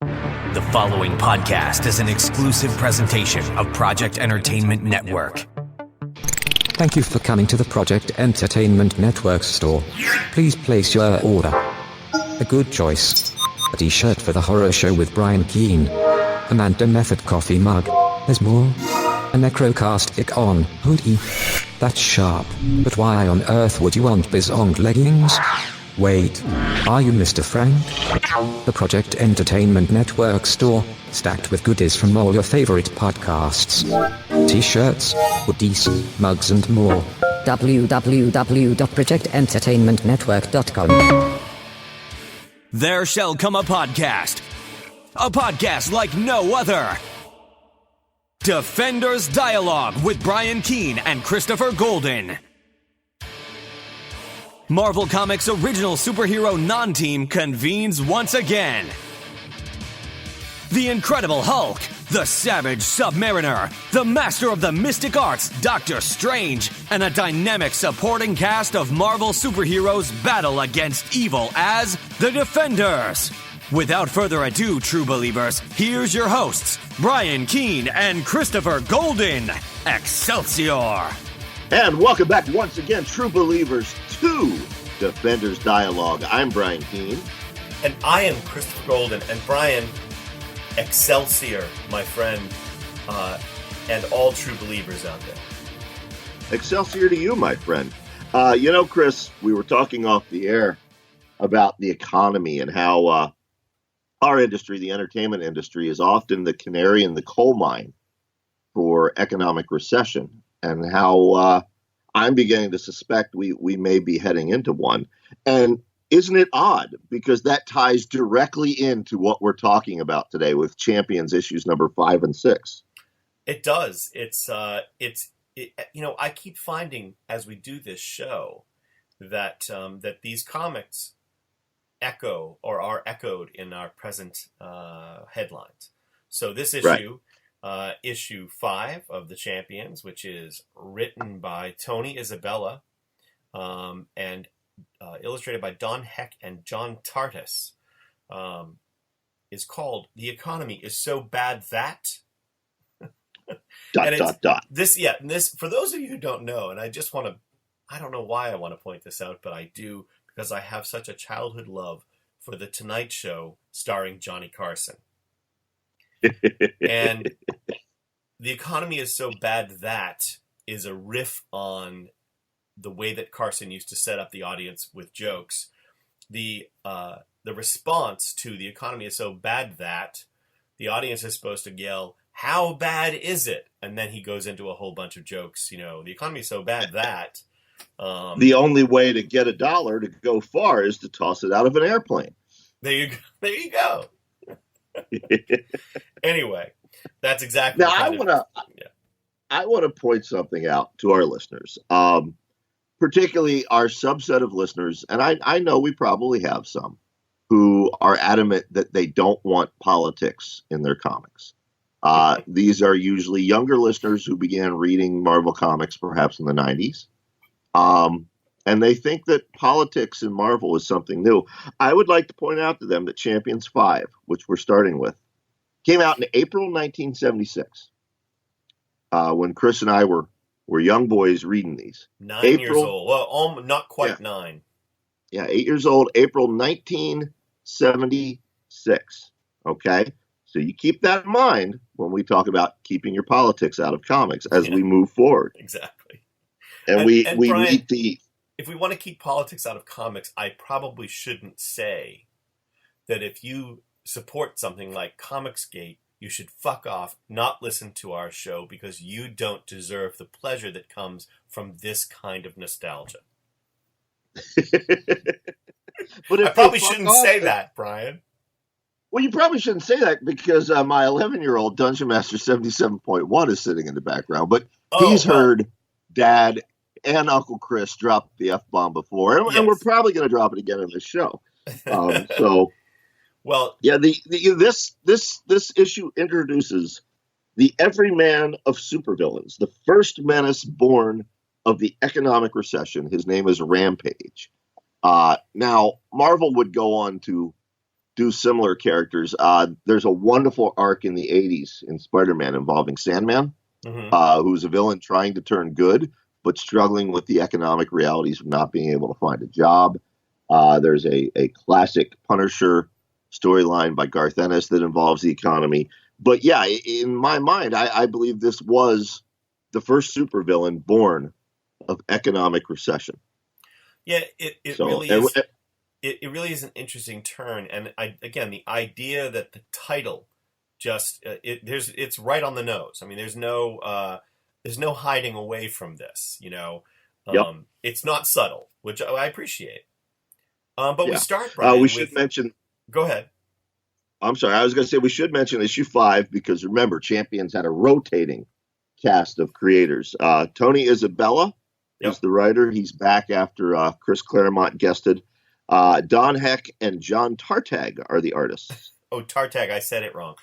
The following podcast is an exclusive presentation of Project Entertainment Network. Thank you for coming to the Project Entertainment Network store. Please place your order. A good choice. A t-shirt for the horror show with Brian Keene. Amanda Method coffee mug. There's more. A Necrocast Icon hoodie. That's sharp. But why on earth would you want Bizong leggings? Wait, are you Mr. Frank? The Project Entertainment Network store, stacked with goodies from all your favorite podcasts. T-shirts, hoodies, mugs and more. www.projectentertainmentnetwork.com. There shall come a podcast like no other. Defenders Dialogue with Brian Keene and Christopher Golden. Marvel Comics' original superhero non-team convenes once again. The Incredible Hulk, the Savage Submariner, the Master of the Mystic Arts, Doctor Strange, and a dynamic supporting cast of Marvel superheroes battle against evil as the Defenders. Without further ado, true believers, here's your hosts, Brian Keene and Christopher Golden. Excelsior! And welcome back once again, true believers, to Defenders Dialogue. I'm Brian Keene. And I am Christopher Golden. And Brian, Excelsior, my friend, and all true believers out there. Excelsior to you, my friend. Chris, we were talking off the air about the economy and how our industry, the entertainment industry, is often the canary in the coal mine for economic recession, and how I'm beginning to suspect we may be heading into one. And isn't it odd? Because that ties directly into what we're talking about today with Champions issues number 5 and 6. It does. I keep finding as we do this show that that these comics echo or are echoed in our present headlines. So this issue. Right. Issue 5 of the Champions, which is written by Tony Isabella and illustrated by Don Heck and John Tartas, is called "The Economy is So Bad That." This for those of you who don't know, and I don't know why I want to point this out, but I do because I have such a childhood love for The Tonight Show starring Johnny Carson. And The Economy is So Bad That is a riff on the way that Carson used to set up the audience with jokes. The response to The Economy is So Bad That, the audience is supposed to yell, "How bad is it?" And then he goes into a whole bunch of jokes. The economy is so bad that... the only way to get $1 to go far is to toss it out of an airplane. There you go. Anyway, that's exactly. Now I want to point something out to our listeners, particularly our subset of listeners, and I know we probably have some who are adamant that they don't want politics in their comics. These are usually younger listeners who began reading Marvel comics perhaps in the 90s. And they think that politics in Marvel is something new. I would like to point out to them that Champions 5, which we're starting with, came out in April 1976, when Chris and I were young boys reading these. 9 years old. Well, not quite 9. Yeah, 8 years old, April 1976. Okay? So you keep that in mind when we talk about keeping your politics out of comics as we move forward. Exactly. And we Brian, meet the... If we want to keep politics out of comics, I probably shouldn't say that if you support something like Comicsgate, you should fuck off, not listen to our show, because you don't deserve the pleasure that comes from this kind of nostalgia. But I probably shouldn't say that, Brian. Well, you probably shouldn't say that because my 11-year-old Dungeon Master 77.1 is sitting in the background, but he's heard Dad and Uncle Chris drop the F-bomb before, and we're probably going to drop it again in this show. Well, yeah, this issue introduces the everyman of supervillains, the first menace born of the economic recession. His name is Rampage. Now, Marvel would go on to do similar characters. There's a wonderful arc in the 80s in Spider-Man involving Sandman, who's a villain trying to turn good, but struggling with the economic realities of not being able to find a job. There's a classic Punisher storyline by Garth Ennis that involves the economy. But yeah, in my mind, I believe this was the first supervillain born of economic recession. Yeah, it really is. It really is an interesting turn, and again, the idea that the title just it's right on the nose. I mean, there's no hiding away from this. It's not subtle, which I appreciate. But we start. Brian, should mention. Go ahead. I'm sorry. I was going to say we should mention issue 5 because remember, Champions had a rotating cast of creators. Tony Isabella is the writer. He's back after Chris Claremont guested. Don Heck and John Tartag are the artists. Oh, Tartag, I said it wrong.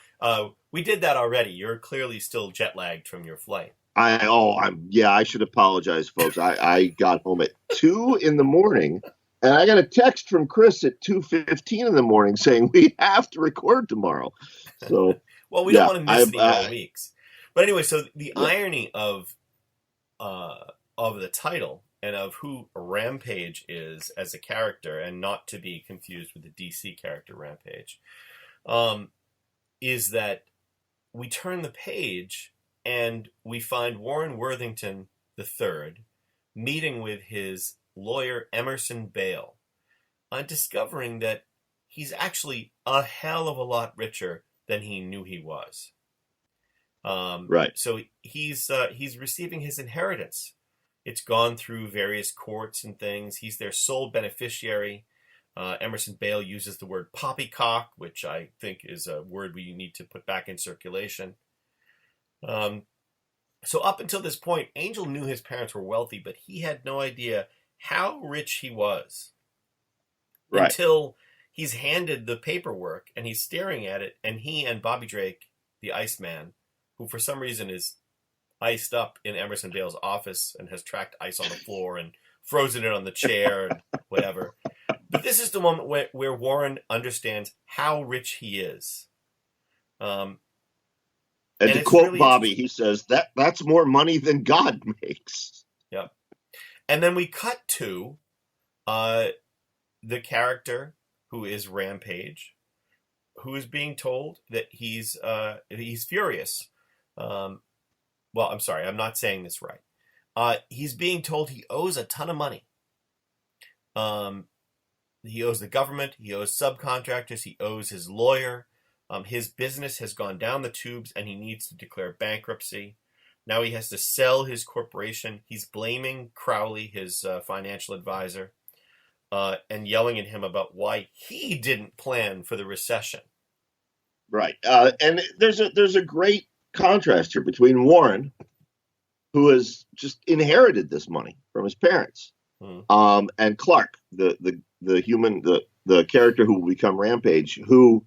We did that already. You're clearly still jet lagged from your flight. I should apologize, folks. I got home at 2 in the morning, and I got a text from Chris at 2:15 in the morning saying we have to record tomorrow. So, well, we don't want to miss the early weeks. But anyway, so the irony of the title and of who Rampage is as a character, and not to be confused with the DC character Rampage, is that we turn the page and we find Warren Worthington III meeting with his lawyer Emerson Bale, discovering that he's actually a hell of a lot richer than he knew he was. Right. So he's receiving his inheritance. It's gone through various courts and things. He's their sole beneficiary. Emerson Bale uses the word poppycock, which I think is a word we need to put back in circulation. So up until this point, Angel knew his parents were wealthy, but he had no idea how rich he was. Right. Until he's handed the paperwork and he's staring at it, and he and Bobby Drake, the Iceman, who for some reason is iced up in Emerson Bale's office and has tracked ice on the floor and frozen it on the chair and whatever. But this is the moment where Warren understands how rich he is. And to quote really Bobby, he says, that's more money than God makes. Yep. And then we cut to the character who is Rampage, who is being told that he's furious. Well, I'm sorry, I'm not saying this right. He's being told he owes a ton of money. He owes the government, he owes subcontractors, he owes his lawyer. His business has gone down the tubes and he needs to declare bankruptcy. Now he has to sell his corporation. He's blaming Crowley, his financial advisor, and yelling at him about why he didn't plan for the recession. Right. And there's a great contrast here between Warren, who has just inherited this money from his parents, and Clark, the human, the character who will become Rampage, who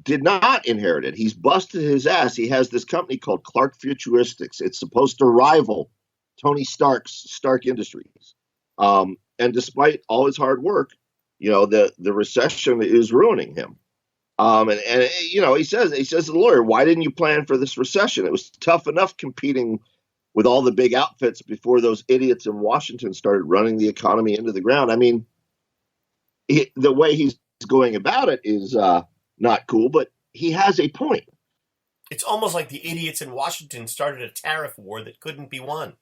did not inherit it. He's busted his ass. He has this company called Clark Futuristics. It's supposed to rival Tony Stark's Stark Industries. And despite all his hard work, the recession is ruining him. And he says to the lawyer, why didn't you plan for this recession? It was tough enough competing with all the big outfits before those idiots in Washington started running the economy into the ground. I mean, the way he's going about it is not cool, but he has a point. It's almost like the idiots in Washington started a tariff war that couldn't be won.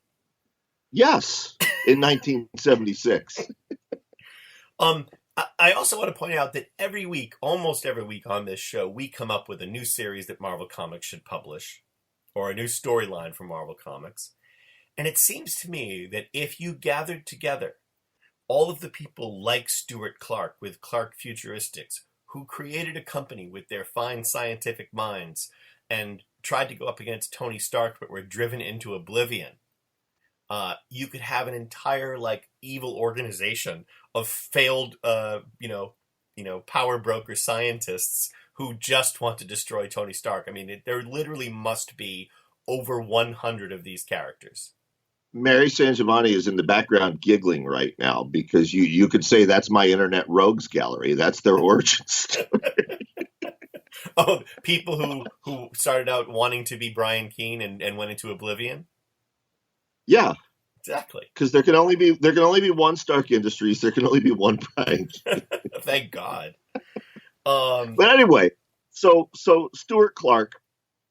Yes, in 1976. I also want to point out that every week, almost every week on this show, we come up with a new series that Marvel Comics should publish, or a new storyline from Marvel Comics. And it seems to me that if you gathered together all of the people like Stuart Clark with Clark Futuristics, who created a company with their fine scientific minds and tried to go up against Tony Stark but were driven into oblivion, you could have an entire evil organization of failed power broker scientists who just want to destroy Tony Stark. I mean, there literally must be over 100 of these characters. Mary San Giovanni is in the background giggling right now because you could say that's my internet rogues gallery. That's their origin story. Oh, people who started out wanting to be Brian Keene and went into oblivion. Yeah, exactly. Because there can only be one Stark Industries. There can only be one Brian Keene. Thank God. But anyway, so Stuart Clark,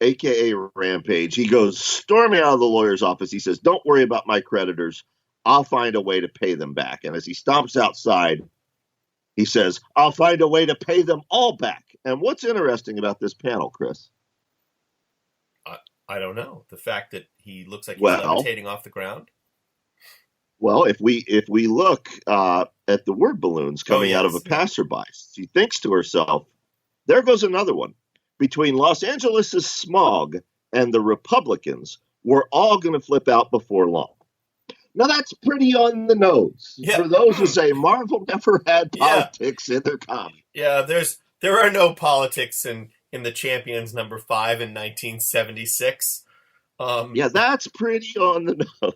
aka Rampage, he goes storming out of the lawyer's office. He says, "Don't worry about my creditors. I'll find a way to pay them back." And as he stomps outside, he says, "I'll find a way to pay them all back." And what's interesting about this panel, Chris? I don't know. The fact that he looks like he's levitating off the ground. Well, if we look at the word balloons coming out of a passerby, she thinks to herself, "There goes another one. Between Los Angeles' smog and the Republicans, we're all going to flip out before long." Now, that's pretty on the nose for those who say Marvel never had politics in their comics. Yeah, there are no politics in the Champions number 5 in 1976. That's pretty on the nose.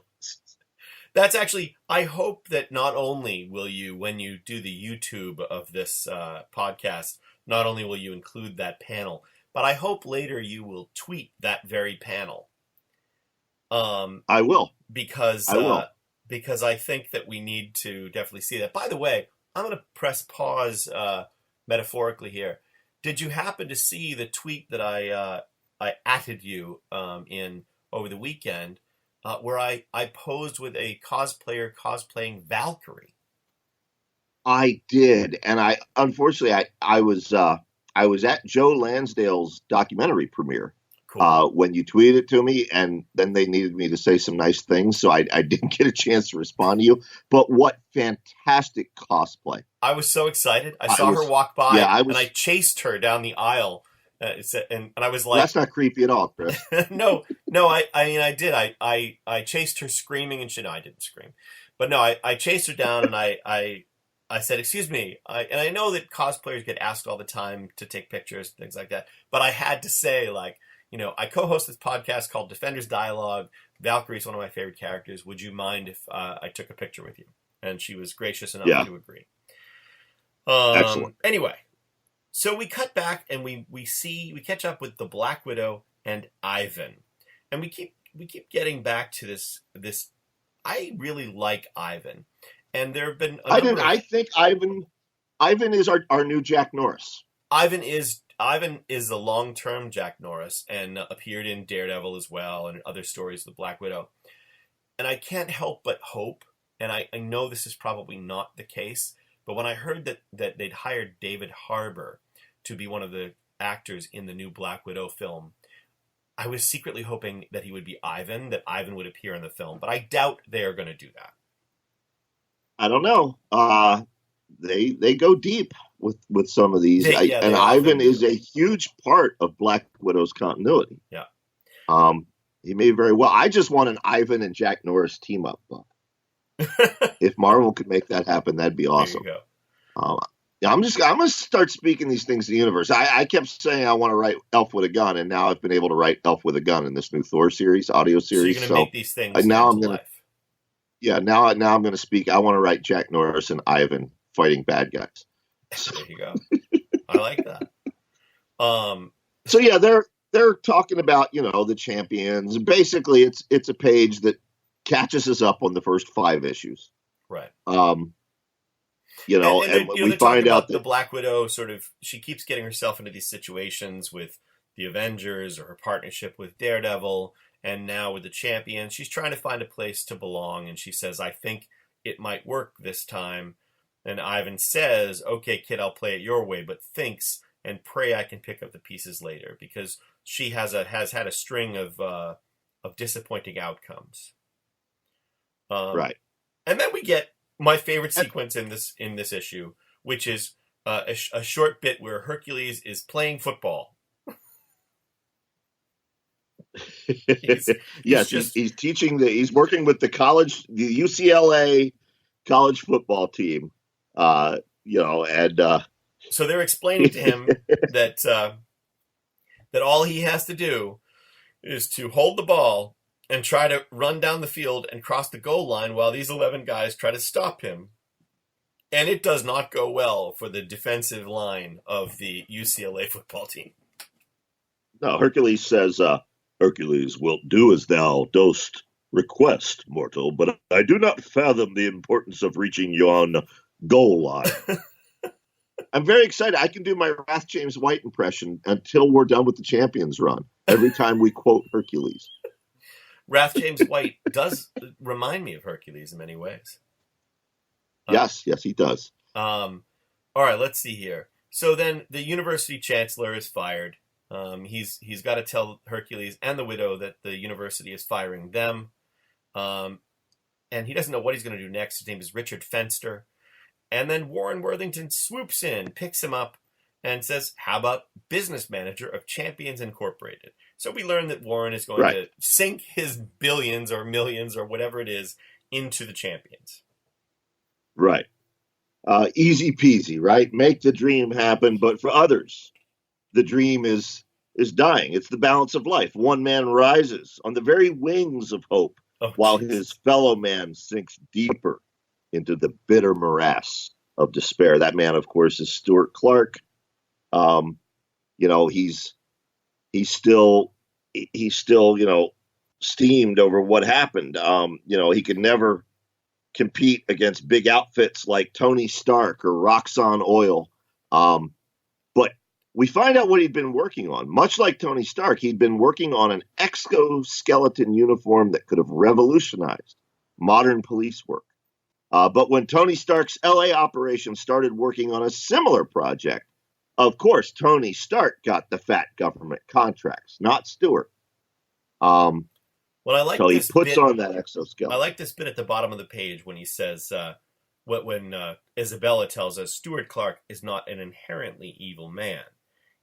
That's actually, I hope that not only will you, when you do the YouTube of this podcast, not only will you include that panel, but I hope later you will tweet that very panel. I will. Because I think that we need to definitely see that. By the way, I'm going to press pause metaphorically here. Did you happen to see the tweet that I atted you in over the weekend where I posed with a cosplayer cosplaying Valkyrie? I did, and unfortunately I was at Joe Lansdale's documentary premiere. Cool. When you tweeted it to me, and then they needed me to say some nice things, so I didn't get a chance to respond to you. But what fantastic cosplay! I was so excited. I saw her walk by, and I chased her down the aisle. And I was like, "That's not creepy at all, Chris." No. I did. I chased her screaming, and no, I didn't scream, but no, I chased her down, and I said, "Excuse me," and I know that cosplayers get asked all the time to take pictures, things like that, but I had to say, like, I co-host this podcast called Defenders Dialogue. Valkyrie is one of my favorite characters. Would you mind if I took a picture with you? And she was gracious enough to agree. Excellent. Anyway, so we cut back and we catch up with the Black Widow and Ivan, and we keep getting back to this. I really like Ivan, and there have been. I think Ivan is our new Jack Norris. Ivan is the long-term Jack Norris and appeared in Daredevil as well and other stories of the Black Widow. And I can't help but hope, and I know this is probably not the case, but when I heard that they'd hired David Harbour to be one of the actors in the new Black Widow film, I was secretly hoping that he would be Ivan, that Ivan would appear in the film, but I doubt they are going to do that. I don't know. They go deep with some of these, and Ivan is a huge part of Black Widow's continuity. Yeah, he may very well. I just want an Ivan and Jack Norris team up. If Marvel could make that happen, that'd be awesome. There you go. I'm gonna start speaking these things to the universe. I kept saying I want to write Elf with a Gun, and now I've been able to write Elf with a Gun in this new Thor series, audio series. So you're gonna make these things now I'm gonna. Life. Yeah, now I'm going to speak. I want to write Jack Norris and Ivan fighting bad guys. There you go. I like that. So yeah, they're talking about the champions. Basically, it's a page that catches us up on the first 5 issues. Right. And we find out that the Black Widow she keeps getting herself into these situations with the Avengers or her partnership with Daredevil. And now with the champions, she's trying to find a place to belong. And she says, "I think it might work this time." And Ivan says, "Okay, kid, I'll play it your way," but thinks and pray I can pick up the pieces later, because she has had a string of disappointing outcomes. Right. And then we get my favorite sequence in this issue, which is a short bit where Hercules is playing football. He's teaching he's working with the UCLA college football team, and so they're explaining to him that all he has to do is to hold the ball and try to run down the field and cross the goal line while these 11 guys try to stop him. And it does not go well for the defensive line of the UCLA football team. No, Hercules says, Hercules, wilt do as thou dost request, mortal, but I do not fathom the importance of reaching yon goal line. I'm very excited. I can do my Wrath James White impression until we're done with the Champions run, every time we quote Hercules. Wrath James White does remind me of Hercules in many ways. Yes, he does. All right, let's see here. So then the university chancellor is fired. He's got to tell Hercules and the widow that the university is firing them. And he doesn't know what he's going to do next. His name is Richard Fenster. And then Warren Worthington swoops in, picks him up, and says, how about business manager of Champions Incorporated? So we learn that Warren is going to sink his billions or millions or whatever it is into the Champions. Right. Easy peasy, right? Make the dream happen. But for others, the dream is dying. It's the balance of life. One man rises on the very wings of hope, while his fellow man sinks deeper into the bitter morass of despair. That man, of course, is Stuart Clark. He's still, steamed over what happened. He could never compete against big outfits like Tony Stark or Roxxon Oil. But we find out what he'd been working on. Much like Tony Stark, he'd been working on an exoskeleton uniform that could have revolutionized modern police work. But when Tony Stark's LA operation started working on a similar project, of course, Tony Stark got the fat government contracts, not Stewart. Well, I like so he this puts bit, on that exoskeleton. I like this bit at the bottom of the page when he says, when Isabella tells us Stuart Clark is not an inherently evil man.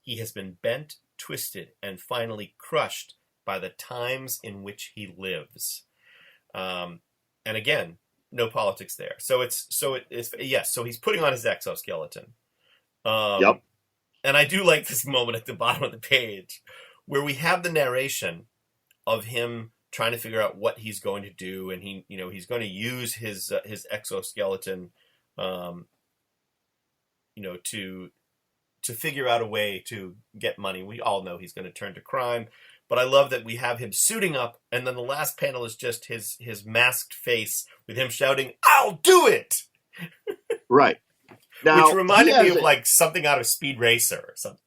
He has been bent, twisted, and finally crushed by the times in which he lives. And again, no politics there. So he's putting on his exoskeleton. Yep. And I do like this moment at the bottom of the page where we have the narration of him trying to figure out what he's going to do, and he's going to use his exoskeleton, to figure out a way to get money. We all know he's going to turn to crime, but I love that we have him suiting up, and then the last panel is just his masked face with him shouting, "I'll do it!" Right. Now, which reminded me of like something out of Speed Racer or something.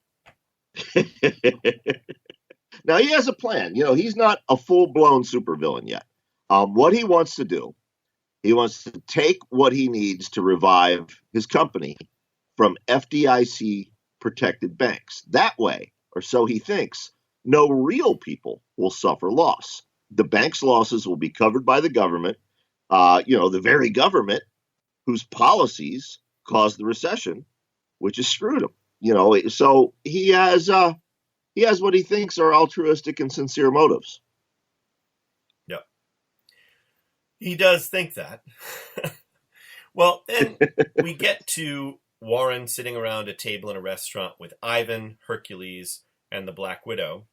Now, he has a plan. He's not a full-blown supervillain yet. What he wants to do, he wants to take what he needs to revive his company from FDIC-protected banks. That way, or so he thinks, no real people will suffer loss. The bank's losses will be covered by the government, the very government whose policies caused the recession, which has screwed him. So he has what he thinks are altruistic and sincere motives. Yep. He does think that. Well, then we get to Warren sitting around a table in a restaurant with Ivan, Hercules, and the Black Widow,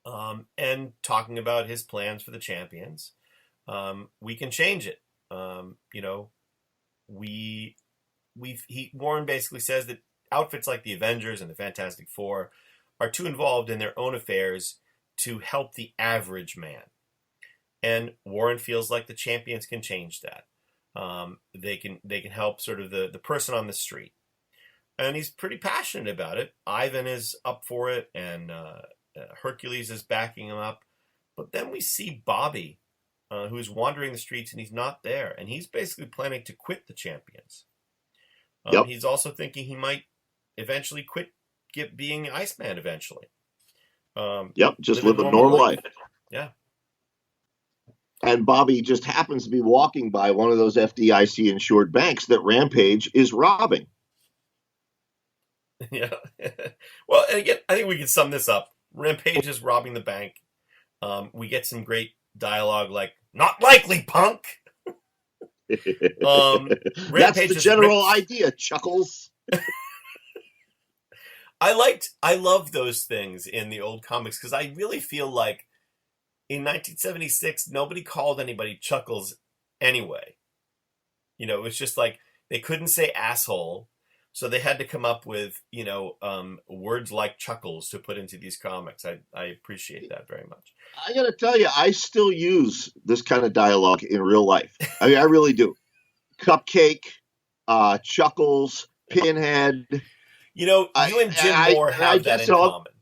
and talking about his plans for the Champions. We can change it. Warren basically says that outfits like the Avengers and the Fantastic Four are too involved in their own affairs to help the average man. And Warren feels like the Champions can change that. They can help sort of the person on the street. And he's pretty passionate about it. Ivan is up for it, and Hercules is backing him up. But then we see Bobby, who's wandering the streets, and he's not there. And he's basically planning to quit the Champions. Yep. He's also thinking he might eventually quit being Iceman eventually. Just live a normal life. Yeah. And Bobby just happens to be walking by one of those FDIC-insured banks that Rampage is robbing. Yeah. Well, and again, I think we can sum this up. Rampage is robbing the bank. We get some great dialogue like, "Not likely, punk!" That's the general idea, Chuckles. I love those things in the old comics because I really feel like in 1976, nobody called anybody Chuckles anyway. You know, it was just like they couldn't say asshole, so they had to come up with, words like Chuckles to put into these comics. I appreciate that very much. I got to tell you, I still use this kind of dialogue in real life. I mean, I really do. Cupcake, Chuckles, Pinhead. You know, you and Jim Moore have that in common.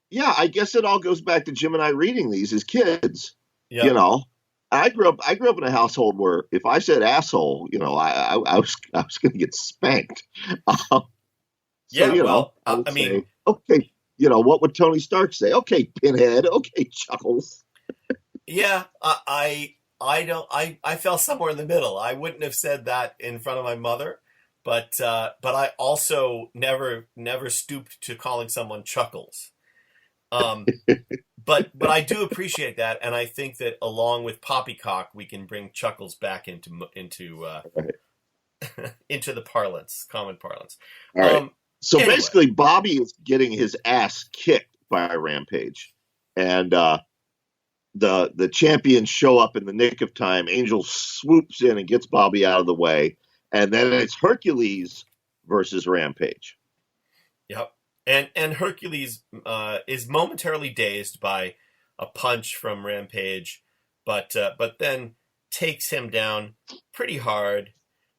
Yeah, I guess it all goes back to Jim and I reading these as kids. Yep. You know, I grew up in a household where if I said asshole, I was going to get spanked. I mean, okay, what would Tony Stark say? Okay, Pinhead. Okay, Chuckles. Yeah, I fell somewhere in the middle. I wouldn't have said that in front of my mother, but I also never stooped to calling someone Chuckles. But I do appreciate that, and I think that along with Poppycock, we can bring Chuckles back into into the parlance, common parlance. All right. So anyway, basically, Bobby is getting his ass kicked by Rampage, and the champions show up in the nick of time. Angel swoops in and gets Bobby out of the way, and then it's Hercules versus Rampage. Yep. And Hercules is momentarily dazed by a punch from Rampage, but then takes him down pretty hard.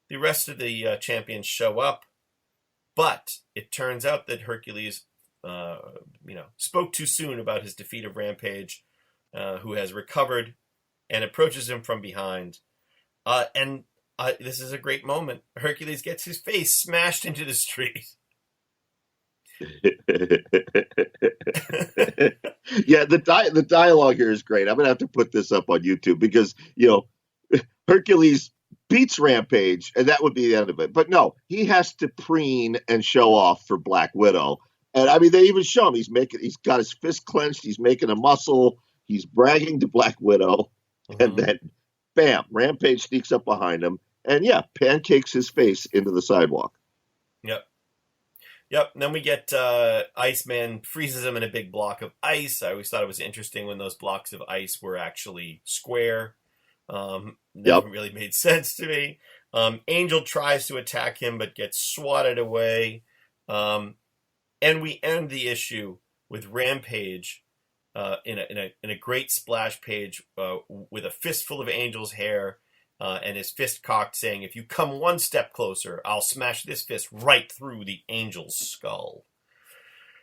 The rest of the champions show up, but it turns out that Hercules, spoke too soon about his defeat of Rampage, who has recovered and approaches him from behind. This is a great moment. Hercules gets his face smashed into the street. Yeah, the dialogue here is great. I'm gonna have to put this up on YouTube because Hercules beats Rampage and that would be the end of it. But no, he has to preen and show off for Black Widow. And I mean, they even show him he's got his fist clenched, he's making a muscle, he's bragging to Black Widow, and then bam, Rampage sneaks up behind him and pancakes his face into the sidewalk. Yep, and then we get Iceman freezes him in a big block of ice. I always thought it was interesting when those blocks of ice were actually square. Never really made sense to me. Angel tries to attack him but gets swatted away. And we end the issue with Rampage in a great splash page with a fistful of Angel's hair. And his fist cocked, saying, "If you come one step closer, I'll smash this fist right through the Angel's skull."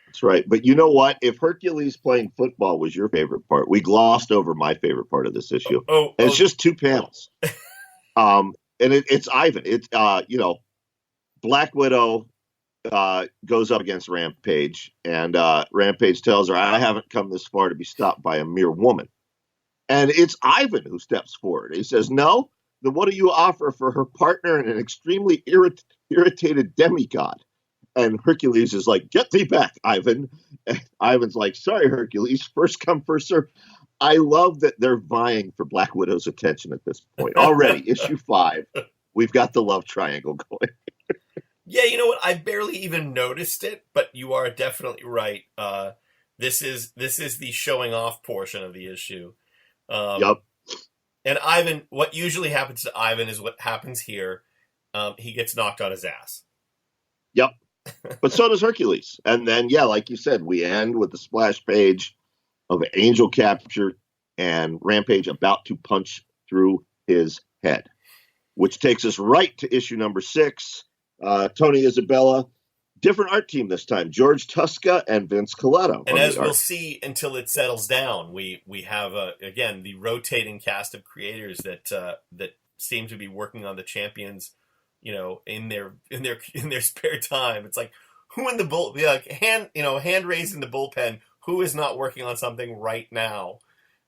That's right. But you know what? If Hercules playing football was your favorite part, we glossed over my favorite part of this issue. It's just two panels. And it's Ivan. It's, Black Widow goes up against Rampage, and Rampage tells her, "I haven't come this far to be stopped by a mere woman." And it's Ivan who steps forward. He says, "No. Then what do you offer for her partner and an extremely irritated demigod?" And Hercules is like, "Get thee back, Ivan." And Ivan's like, "Sorry, Hercules, first come, first serve." I love that they're vying for Black Widow's attention at this point. Already, issue 5, we've got the love triangle going. Yeah, you know what? I barely even noticed it, but you are definitely right. This is the showing off portion of the issue. Yep. And Ivan, what usually happens to Ivan is what happens here. He gets knocked on his ass. Yep. But so does Hercules. And then, like you said, we end with the splash page of Angel capture and Rampage about to punch through his head, which takes us right to issue number 6. Tony Isabella, different art team this time, George Tuska and Vince Coletto. And as we'll see until it settles down, we have again the rotating cast of creators that seem to be working on the champions, in their spare time. It's like, who in the hand raised in the bullpen, who is not working on something right now?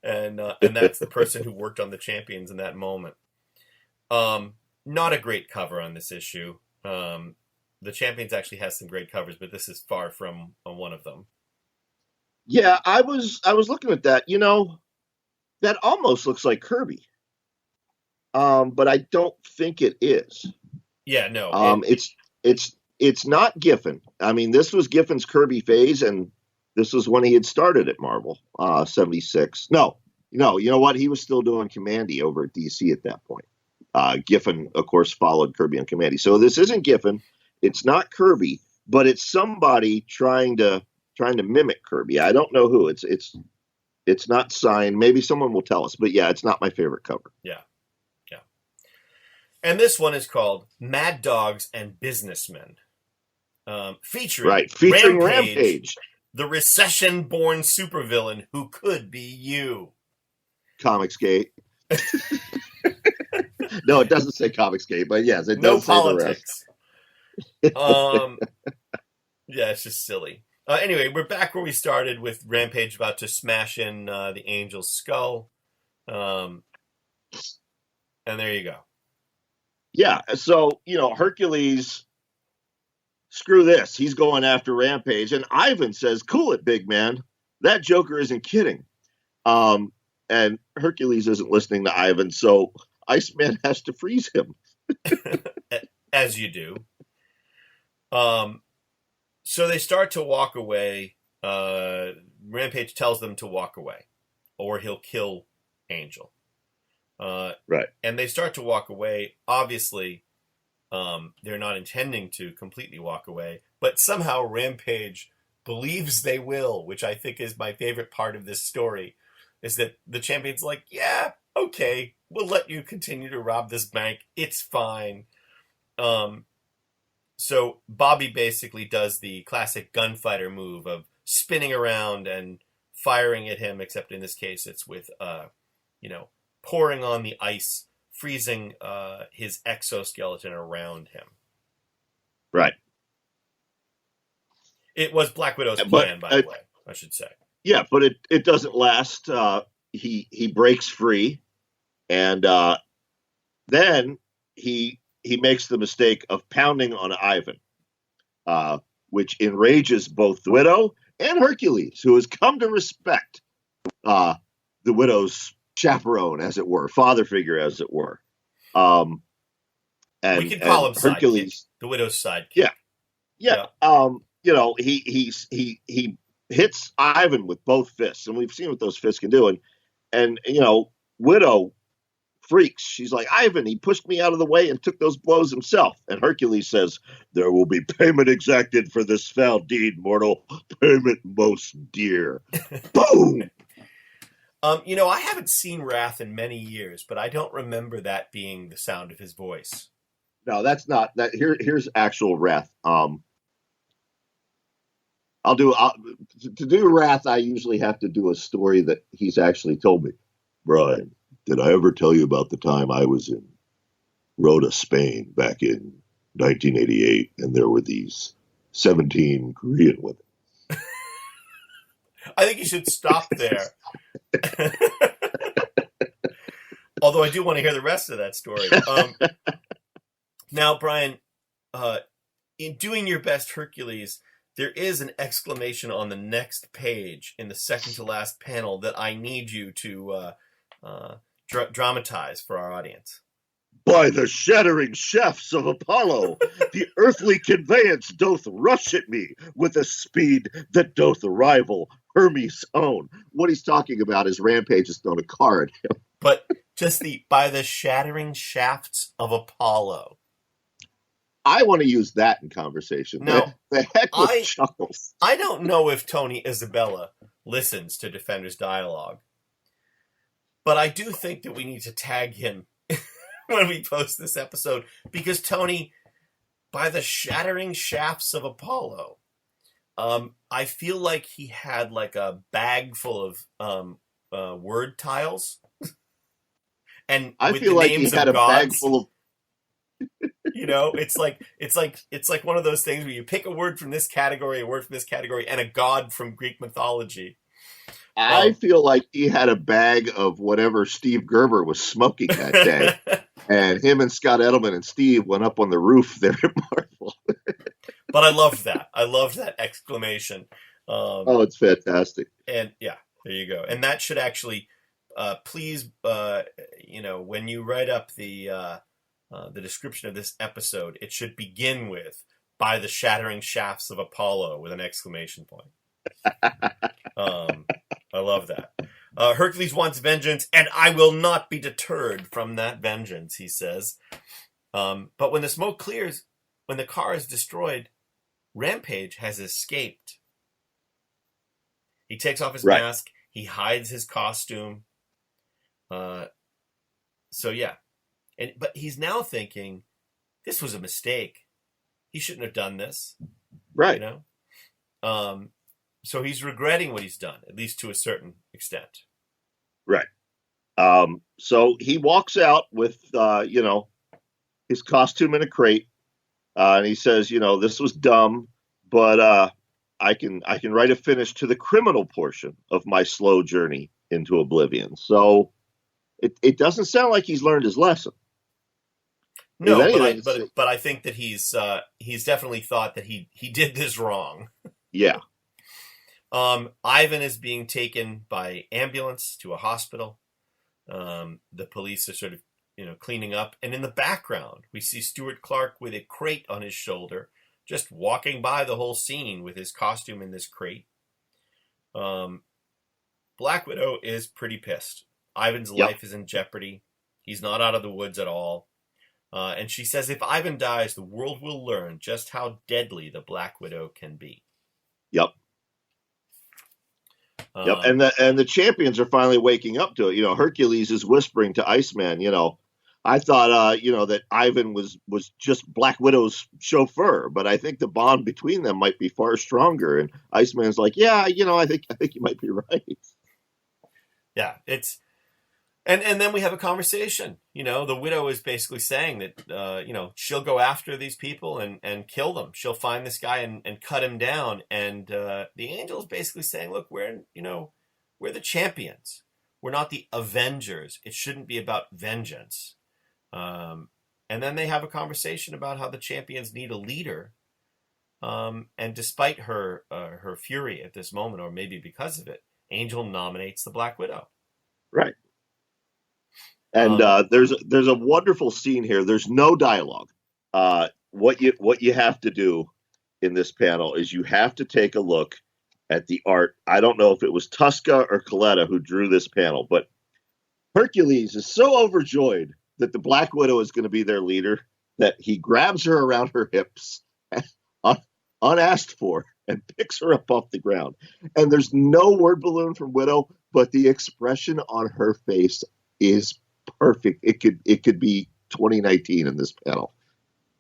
And that's the person who worked on the champions in that moment. Not a great cover on this issue. The Champions actually has some great covers, but this is far from one of them. Yeah, I was looking at that. That almost looks like Kirby, but I don't think it is. Yeah, no. It's not Giffen. I mean, this was Giffen's Kirby phase, and This was when he had started at Marvel, 76. No, you know what? He was still doing Commandy over at DC at that point. Giffen, of course, followed Kirby on Commandy. So this isn't Giffen. It's not Kirby, but it's somebody trying to mimic Kirby. I don't know who. It's not signed. Maybe someone will tell us. But yeah, it's not my favorite cover. Yeah. Yeah. And this one is called Mad Dogs and Businessmen. Featuring Rampage, the recession-born supervillain who could be you. Comicsgate. No, it doesn't say Comicsgate, but yes, it does say politics. The rest. Yeah, it's just silly. Anyway, we're back where we started with Rampage about to smash in the Angel's skull. And there you go. Yeah, so, Hercules, screw this. He's going after Rampage. And Ivan says, cool it, big man. That Joker isn't kidding. And Hercules isn't listening to Ivan, so Iceman has to freeze him. As you do. So they start to walk away. Rampage tells them to walk away, or he'll kill Angel. Right. And they start to walk away. Obviously, they're not intending to completely walk away, but somehow Rampage believes they will, which I think is my favorite part of this story, is that the champion's like, yeah, okay, we'll let you continue to rob this bank. It's fine. So Bobby basically does the classic gunfighter move of spinning around and firing at him, except in this case it's with, pouring on the ice, freezing his exoskeleton around him. Right. It was Black Widow's plan, by the way, I should say. Yeah, but it doesn't last. He breaks free, and then he makes the mistake of pounding on Ivan, which enrages both the Widow and Hercules, who has come to respect the Widow's chaperone, as it were, father figure, as it were. And we can call him Hercules, sidekick, the Widow's sidekick. Yeah. He hits Ivan with both fists, and we've seen what those fists can do. And Widow freaks. She's like, Ivan, he pushed me out of the way and took those blows himself. And Hercules says, there will be payment exacted for this foul deed, mortal. Payment most dear. Boom! I haven't seen Wrath in many years, but I don't remember that being the sound of his voice. No, that's not that. Here's actual Wrath. To do Wrath, I usually have to do a story that he's actually told me. Brian, did I ever tell you about the time I was in Rota, Spain, back in 1988, and there were these 17 Korean women? I think you should stop there. Although I do want to hear the rest of that story. Now, Brian, in doing your best Hercules, there is an exclamation on the next page in the second to last panel that I need you to dramatize for our audience. By the shattering shafts of Apollo, the earthly conveyance doth rush at me with a speed that doth rival Hermes' own. What he's talking about is Rampage has thrown a car at him. But just by the shattering shafts of Apollo. I want to use that in conversation. No, the heck with chuckles. I don't know if Tony Isabella listens to Defenders Dialogue, but I do think that we need to tag him when we post this episode, because Tony, by the shattering shafts of Apollo, I feel like he had like a bag full of word tiles, and I with feel the like names he had of a gods, bag full of. It's like one of those things where you pick a word from this category, a word from this category, and a god from Greek mythology. I feel like he had a bag of whatever Steve Gerber was smoking that day. And him and Scott Edelman and Steve went up on the roof there at Marvel. But I loved that. I loved that exclamation. It's fantastic. And yeah, there you go. And that should actually, please, when you write up the description of this episode, it should begin with, by the shattering shafts of Apollo, with an exclamation point. I love that. Hercules wants vengeance, and I will not be deterred from that vengeance, he says. But when the smoke clears, when the car is destroyed, Rampage has escaped. He takes off his mask. He hides his costume. So yeah, but he's now thinking this was a mistake. He shouldn't have done this, Right. You know. So he's regretting what he's done, at least to a certain extent. Right. So he walks out with his costume in a crate, and he says, this was dumb, but I can write a finish to the criminal portion of my slow journey into oblivion. So it doesn't sound like he's learned his lesson. No, but I think that he's definitely thought that he did this wrong. Yeah. Ivan is being taken by ambulance to a hospital. The police are sort of cleaning up, and in the background we see Stuart Clark with a crate on his shoulder, just walking by the whole scene with his costume in this crate. Black Widow is pretty pissed. Ivan's life is in jeopardy. He's not out of the woods at all. And she says if Ivan dies, the world will learn just how deadly the Black Widow can be. Yep. And the champions are finally waking up to it. Hercules is whispering to Iceman, I thought, that Ivan was just Black Widow's chauffeur, but I think the bond between them might be far stronger. And Iceman's like, yeah, I think you might be right. Yeah, and then we have a conversation. The widow is basically saying that, she'll go after these people and kill them. She'll find this guy and cut him down. And the angel is basically saying, look, we're the champions. We're not the Avengers. It shouldn't be about vengeance. And then they have a conversation about how the champions need a leader. And despite her fury at this moment, or maybe because of it, Angel nominates the Black Widow. Right. And there's a wonderful scene here. There's no dialogue. What you have to do in this panel is you have to take a look at the art. I don't know if it was Tusca or Coletta who drew this panel, but Hercules is so overjoyed that the Black Widow is going to be their leader that he grabs her around her hips, unasked for, and picks her up off the ground. And there's no word balloon from Widow, but the expression on her face is perfect. It could be 2019 in this panel.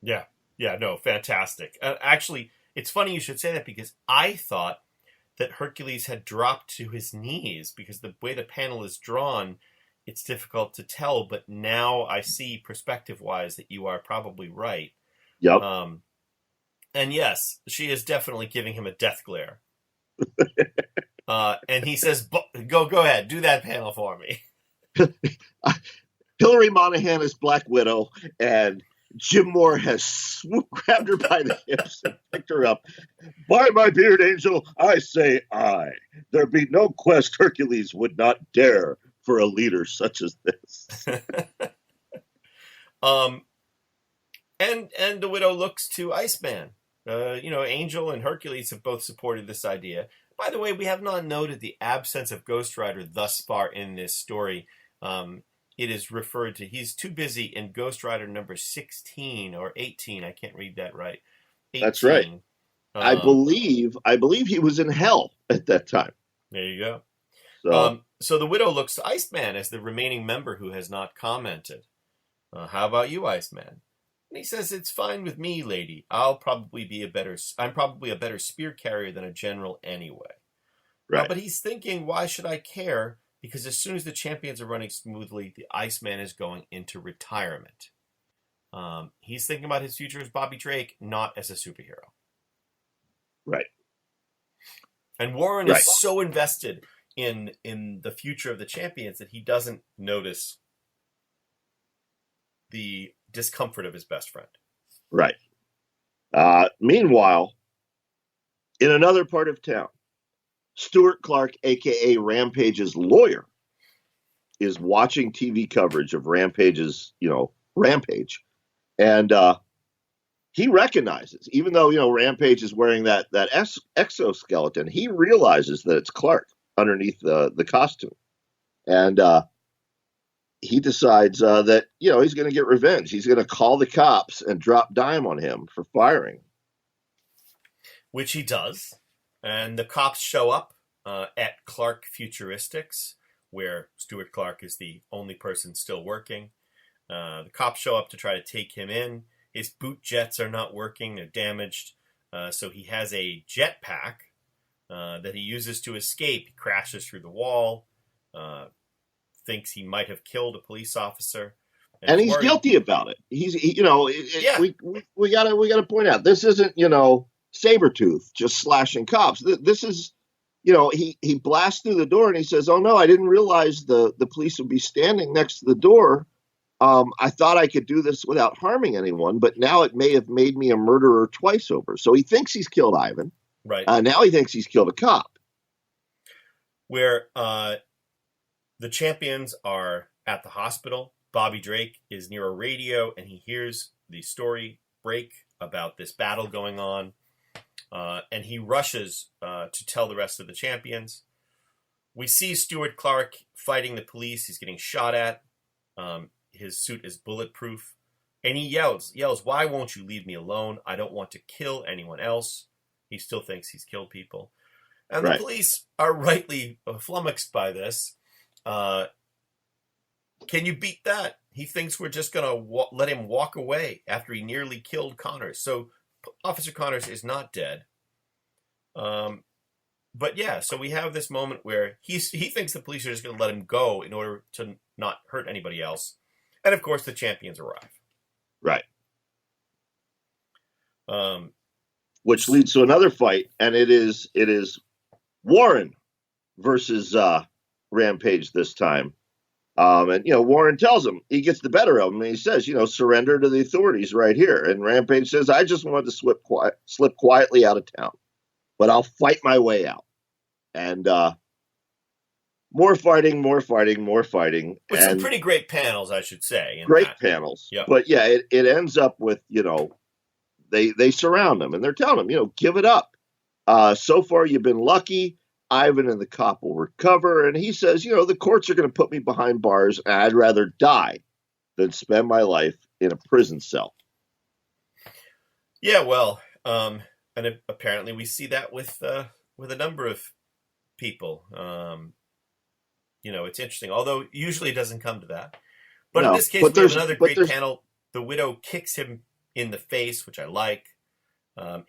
Yeah, no, fantastic. Actually, it's funny you should say that because I thought that Hercules had dropped to his knees because the way the panel is drawn, it's difficult to tell. But now I see perspective-wise that you are probably right. Yep. And yes, she is definitely giving him a death glare. And he says, "Go ahead, do that panel for me." Hillary Monahan is Black Widow, and Jim Moore has grabbed her by the hips and picked her up. By my beard, Angel, I say aye. There be no quest Hercules would not dare for a leader such as this. And the widow looks to Iceman. Angel and Hercules have both supported this idea. By the way, we have not noted the absence of Ghost Rider thus far in this story. It is referred to, he's too busy in Ghost Rider number 16 or 18. I can't read that right. 18. That's right. I believe he was in hell at that time. There you go. So the widow looks to Iceman as the remaining member who has not commented. How about you, Iceman? And he says, it's fine with me, lady. I'm probably a better spear carrier than a general anyway. Right. But he's thinking, why should I care? Because as soon as the champions are running smoothly, the Iceman is going into retirement. He's thinking about his future as Bobby Drake, not as a superhero. Right. And Warren is so invested in the future of the champions that he doesn't notice the discomfort of his best friend. Right. Meanwhile, in another part of town, Stuart Clark, a.k.a. Rampage's lawyer, is watching TV coverage of Rampage's, Rampage. And he recognizes, even though, Rampage is wearing that exoskeleton, he realizes that it's Clark underneath the costume. And he decides that, he's going to get revenge. He's going to call the cops and drop dime on him for firing. Which he does. And the cops show up at Clark Futuristics, where Stuart Clark is the only person still working. The cops show up to try to take him in. His boot jets are not working. They're damaged. So he has a jetpack that he uses to escape. He crashes through the wall, thinks he might have killed a police officer. And he's guilty about it. We gotta point out, this isn't, Sabretooth just slashing cops. This is, he blasts through the door and he says, "Oh no, I didn't realize the police would be standing next to the door. I thought I could do this without harming anyone, but now it may have made me a murderer twice over." So he thinks he's killed Ivan. Right. Now he thinks he's killed a cop. Where the champions are at the hospital. Bobby Drake is near a radio and he hears the story break about this battle going on. And he rushes to tell the rest of the champions. We see Stuart Clark fighting the police. He's getting shot at. His suit is bulletproof. And he yells, "Why won't you leave me alone? I don't want to kill anyone else." He still thinks he's killed people. And the police are rightly flummoxed by this. Can you beat that? He thinks we're just going to let him walk away after he nearly killed Connors. So Officer Connors is not dead. But yeah, so we have this moment where he thinks the police are just going to let him go in order to not hurt anybody else. And of course, the champions arrive. Right. Which leads to another fight, and it is Warren versus Rampage this time. And Warren tells him, he gets the better of him, and he says, "Surrender to the authorities right here." And Rampage says, "I just wanted to slip quietly out of town, but I'll fight my way out." And more fighting. With some pretty great panels, I should say. Panels. Yep. But yeah, it ends up with, they surround him and they're telling him, give it up. So far you've been lucky. Ivan and the cop will recover. And he says, the courts are going to put me behind bars, and I'd rather die than spend my life in a prison cell. Yeah, well, and apparently we see that with a number of people. It's interesting, although usually it doesn't come to that. But in this case, we have another great panel. The Widow kicks him in the face, which I like.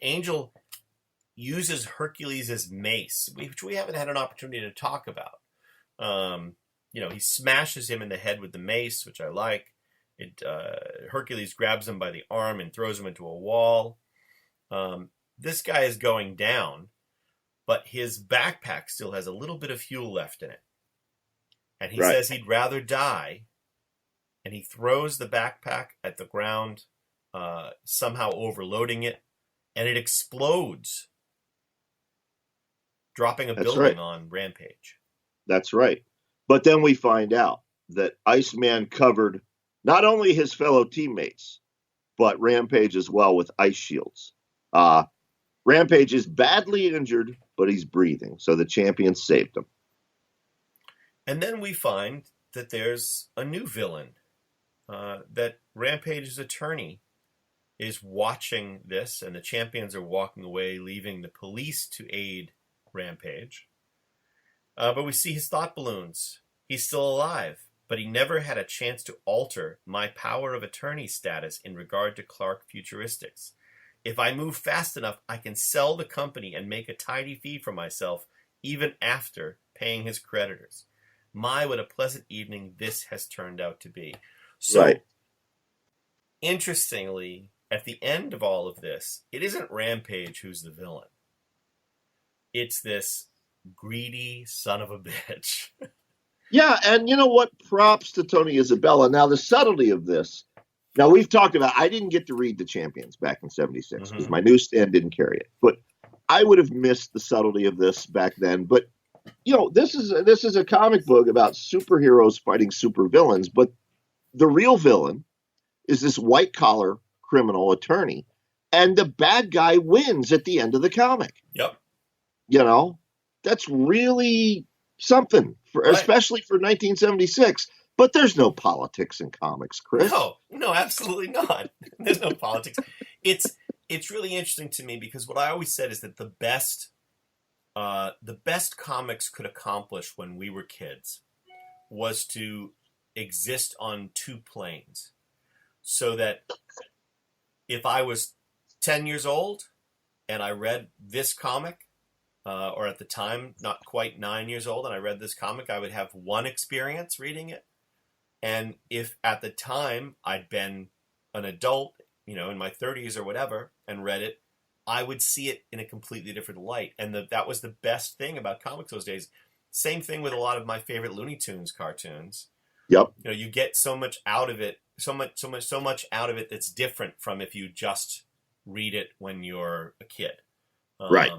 Angel uses Hercules' mace, which we haven't had an opportunity to talk about. He smashes him in the head with the mace, which I like. Hercules grabs him by the arm and throws him into a wall. This guy is going down, but his backpack still has a little bit of fuel left in it. And he says he'd rather die, and he throws the backpack at the ground, somehow overloading it, and it explodes, dropping a building on Rampage. That's right. But then we find out that Iceman covered not only his fellow teammates, but Rampage as well with ice shields. Rampage is badly injured, but he's breathing, so the champions saved him. And then we find that there's a new villain, that Rampage's attorney is watching this, and the champions are walking away, leaving the police to aid Rampage. But we see his thought balloons. He's still alive, but he never had a chance to alter my power of attorney status in regard to Clark Futuristics. If I move fast enough, I can sell the company and make a tidy fee for myself, even after paying his creditors. My, what a pleasant evening this has turned out to be. So, interestingly, at the end of all of this, it isn't Rampage who's the villain. It's this greedy son of a bitch. Yeah, and you know what? Props to Tony Isabella. Now, the subtlety of this. Now, we've talked about, I didn't get to read The Champions back in 76 because my newsstand didn't carry it. But I would have missed the subtlety of this back then. But, this is a comic book about superheroes fighting supervillains. But the real villain is this white-collar criminal attorney and the bad guy wins at the end of the comic. Yep. You know, that's really something, especially for 1976. But there's no politics in comics, Chris. No, absolutely not. There's no politics. It's really interesting to me because what I always said is that the best comics could accomplish when we were kids was to exist on two planes, so that if I was 10 years old and I read this comic, or at the time not quite 9 years old, and I read this comic, I would have one experience reading it. And if at the time I'd been an adult, in my 30s or whatever, and read it, I would see it in a completely different light. And that was the best thing about comics those days. Same thing with a lot of my favorite Looney Tunes cartoons. Yep. You get so much out of it, so much out of it that's different from if you just read it when you're a kid. Right.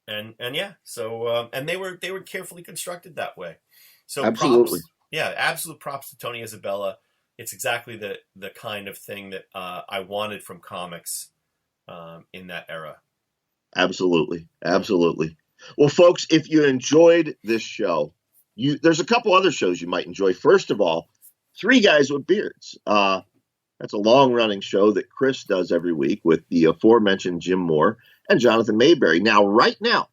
And yeah, so and they were carefully constructed that way. So absolutely. Absolute props to Tony Isabella. It's exactly the kind of thing that I wanted from comics in that era. Absolutely. Well, folks, if you enjoyed this show, there's a couple other shows you might enjoy. First of all, Three Guys with Beards. That's a long-running show that Chris does every week with the aforementioned Jim Moore and Jonathan Mayberry. Now, right now,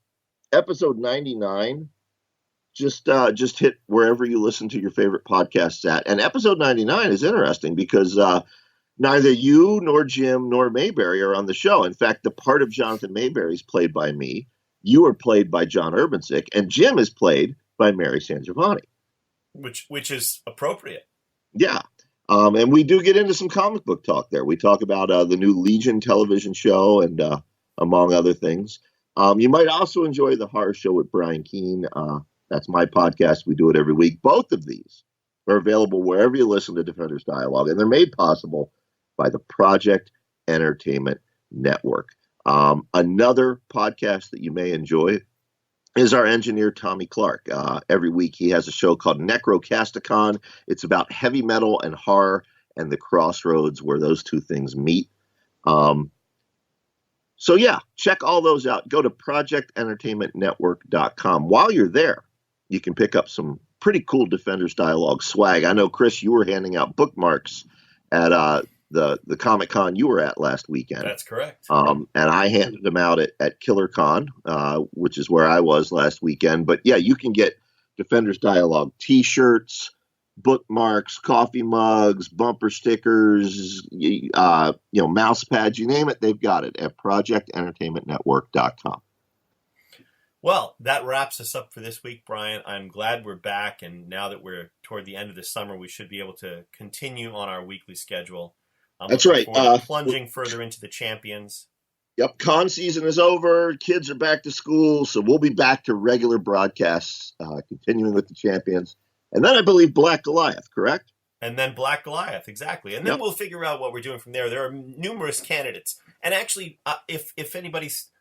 episode 99 just hit wherever you listen to your favorite podcasts at. And episode 99 is interesting because neither you nor Jim nor Mayberry are on the show. In fact, the part of Jonathan Mayberry is played by me. You are played by John Urbansick, and Jim is played by Mary San Giovanni. Which is appropriate. Yeah. And we do get into some comic book talk there. We talk about the new Legion television show and among other things. You might also enjoy the Horror Show with Brian Keene. That's my podcast. We do it every week. Both of these are available wherever you listen to Defenders Dialogue, and they're made possible by the Project Entertainment Network. Another podcast that you may enjoy is our engineer, Tommy Clark. Every week he has a show called Necrocasticon. It's about heavy metal and horror and the crossroads where those two things meet. So yeah, check all those out. Go to projectentertainmentnetwork.com. While you're there, you can pick up some pretty cool Defenders Dialogue swag. I know, Chris, you were handing out bookmarks at the Comic-Con you were at last weekend. That's correct. And I handed them out at KillerCon, which is where I was last weekend. But yeah, you can get Defenders Dialogue t-shirts, bookmarks, coffee mugs, bumper stickers, mouse pads, you name it, they've got it at projectentertainmentnetwork.com. Well, that wraps us up for this week, Brian. I'm glad we're back, and now that we're toward the end of the summer, we should be able to continue on our weekly schedule. That's right. Plunging further into the champions. Yep, con season is over. Kids are back to school, so we'll be back to regular broadcasts, continuing with the champions. And then I believe Black Goliath, correct? And then Black Goliath, exactly. And then we'll figure out what we're doing from there. There are numerous candidates. And actually, if anybody's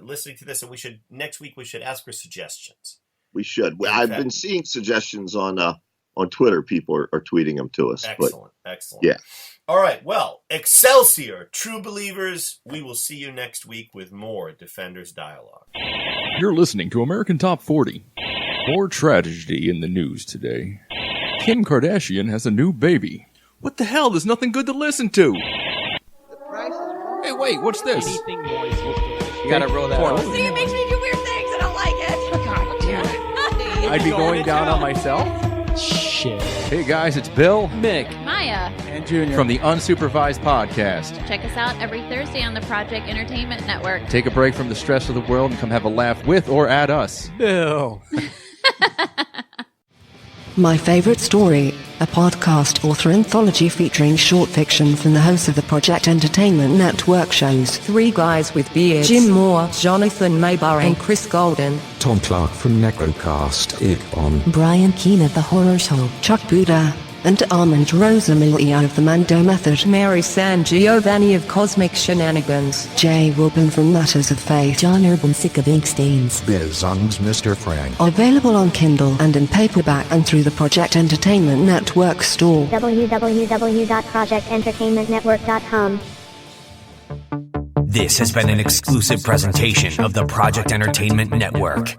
listening to this, and next week we should ask for suggestions. We should. I've been seeing suggestions on Twitter. People are tweeting them to us. Excellent. Yeah. All right. Well, Excelsior, true believers. We will see you next week with more Defenders Dialogue. You're listening to American Top 40. More tragedy in the news today. Kim Kardashian has a new baby. What the hell? There's nothing good to listen to. Hey, wait, what's this? Anything noisy. You gotta roll that out. See, it makes me do weird things. I don't like it. God damn it. I'd be going down on myself? Shit. Hey guys, it's Bill, Mick, Maya. and Junior. from the Unsupervised Podcast. Check us out every Thursday on the Project Entertainment Network. Take a break from the stress of the world and come have a laugh with or at us. Bill. My Favorite Story, a podcast author anthology featuring short fiction from the hosts of the Project Entertainment Network shows Three Guys with Beards, Jim Moore, Jonathan Mayberry, and Chris Golden, Tom Clark from Necrocast Igborn, Brian Keene of The Horror Show, Chuck Buda, and Armand Rosamilio of The Mando Method, Mary San Giovanni of Cosmic Shenanigans, Jay Wilburn from Matters of Faith, John Urbansick of Ink Stains, Biz Ung's Mr. Frank. Available on Kindle and in paperback and through the Project Entertainment Network store. www.projectentertainmentnetwork.com This has been an exclusive presentation of the Project Entertainment Network.